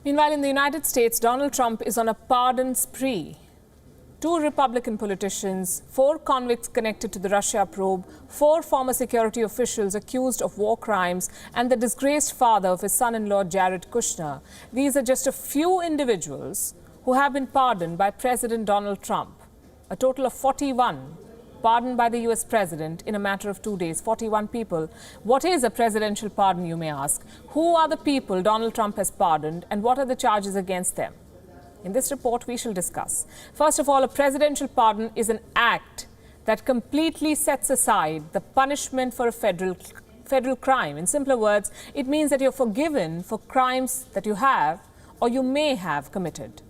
Meanwhile, in the United States, Donald Trump is on a pardon spree. 2 Republican politicians, 4 convicts connected to the Russia probe, 4 former security officials accused of war crimes, and the disgraced father of his son-in-law, Jared Kushner. These are just a few individuals who have been pardoned by President Donald Trump. A total of 41 pardoned by the US president in a matter of 2 days. 41 people. What is a presidential pardon, you may ask? Who are the people Donald Trump has pardoned, and what are the charges against them? In this report, we shall discuss. First of all, a presidential pardon is an act that completely sets aside the punishment for a federal crime. In simpler words, it means that you're forgiven for crimes that you have or you may have committed.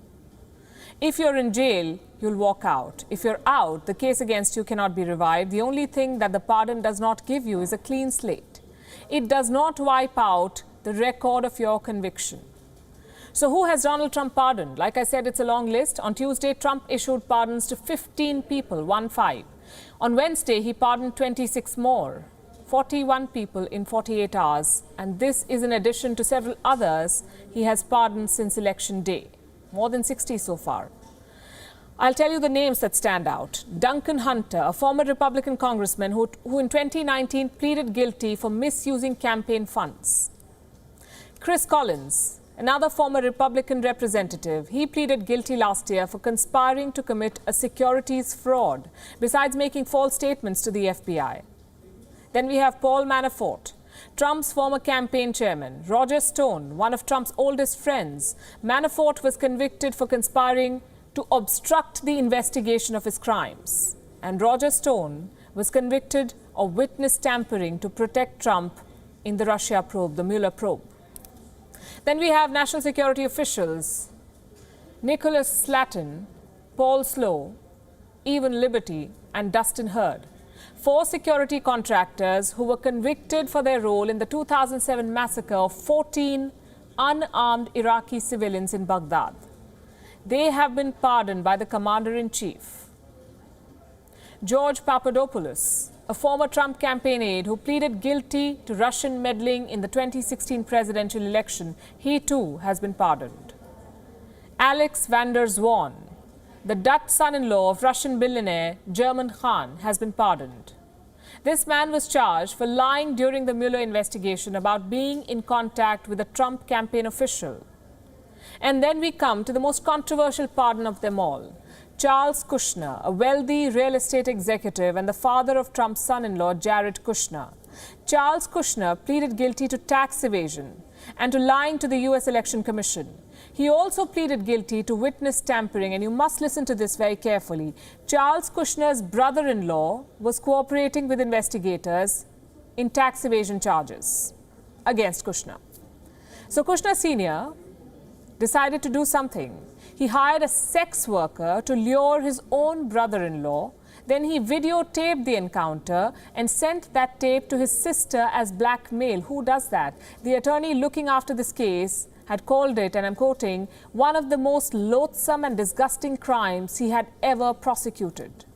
If you're in jail, you'll walk out. If you're out, the case against you cannot be revived. The only thing that the pardon does not give you is a clean slate. It does not wipe out the record of your conviction. So who has Donald Trump pardoned? Like I said, it's a long list. On Tuesday, Trump issued pardons to 15 people, 1-5. On Wednesday, he pardoned 26 more, 41 people in 48 hours. And this is in addition to several others he has pardoned since election day. More than 60 so far. I'll tell you the names that stand out. Duncan Hunter, a former Republican congressman who in 2019 pleaded guilty for misusing campaign funds. Chris Collins, another former Republican representative, he pleaded guilty last year for conspiring to commit a securities fraud, besides making false statements to the FBI. Then we have Paul Manafort, Trump's former campaign chairman. Roger Stone, one of Trump's oldest friends. Manafort was convicted for conspiring to obstruct the investigation of his crimes. And Roger Stone was convicted of witness tampering to protect Trump in the Russia probe, the Mueller probe. Then we have national security officials, Nicholas Slatton, Paul Slow, Evan Liberty, and Dustin Hurd. 4 security contractors who were convicted for their role in the 2007 massacre of 14 unarmed Iraqi civilians in Baghdad. They have been pardoned by the commander-in-chief. George Papadopoulos, a former Trump campaign aide who pleaded guilty to Russian meddling in the 2016 presidential election, he too has been pardoned. Alex van der Zwaan, the Dutch son-in-law of Russian billionaire German Khan, has been pardoned. This man was charged for lying during the Mueller investigation about being in contact with a Trump campaign official. And then we come to the most controversial pardon of them all. Charles Kushner, a wealthy real estate executive and the father of Trump's son-in-law, Jared Kushner. Charles Kushner pleaded guilty to tax evasion and to lying to the US Election Commission. He also pleaded guilty to witness tampering, and you must listen to this very carefully. Charles Kushner's brother-in-law was cooperating with investigators in tax evasion charges against Kushner. So Kushner Sr. decided to do something. He hired a sex worker to lure his own brother-in-law. Then he videotaped the encounter and sent that tape to his sister as blackmail. Who does that? The attorney looking after this case had called it, and I'm quoting, one of the most loathsome and disgusting crimes he had ever prosecuted.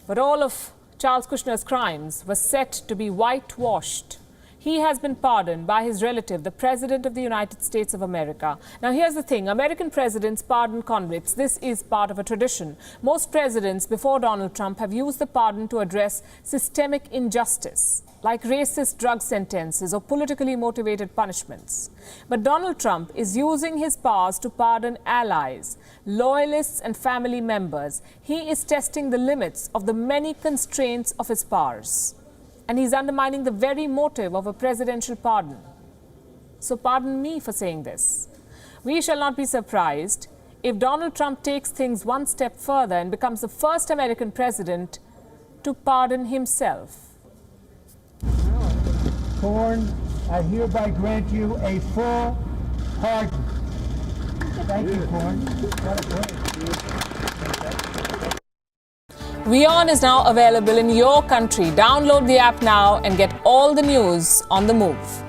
But all of Charles Kushner's crimes were set to be whitewashed. He has been pardoned by his relative, the President of the United States of America. Now, here's the thing. American presidents pardon convicts. This is part of a tradition. Most presidents before Donald Trump have used the pardon to address systemic injustice, like racist drug sentences or politically motivated punishments. But Donald Trump is using his powers to pardon allies, loyalists, and family members. He is testing the limits of the many constraints of his powers. And he's undermining the very motive of a presidential pardon. So pardon me for saying this. We shall not be surprised if Donald Trump takes things one step further and becomes the first American president to pardon himself. Corn, I hereby grant you a full pardon. Thank you, Corn. WION is now available in your country. Download the app now and get all the news on the move.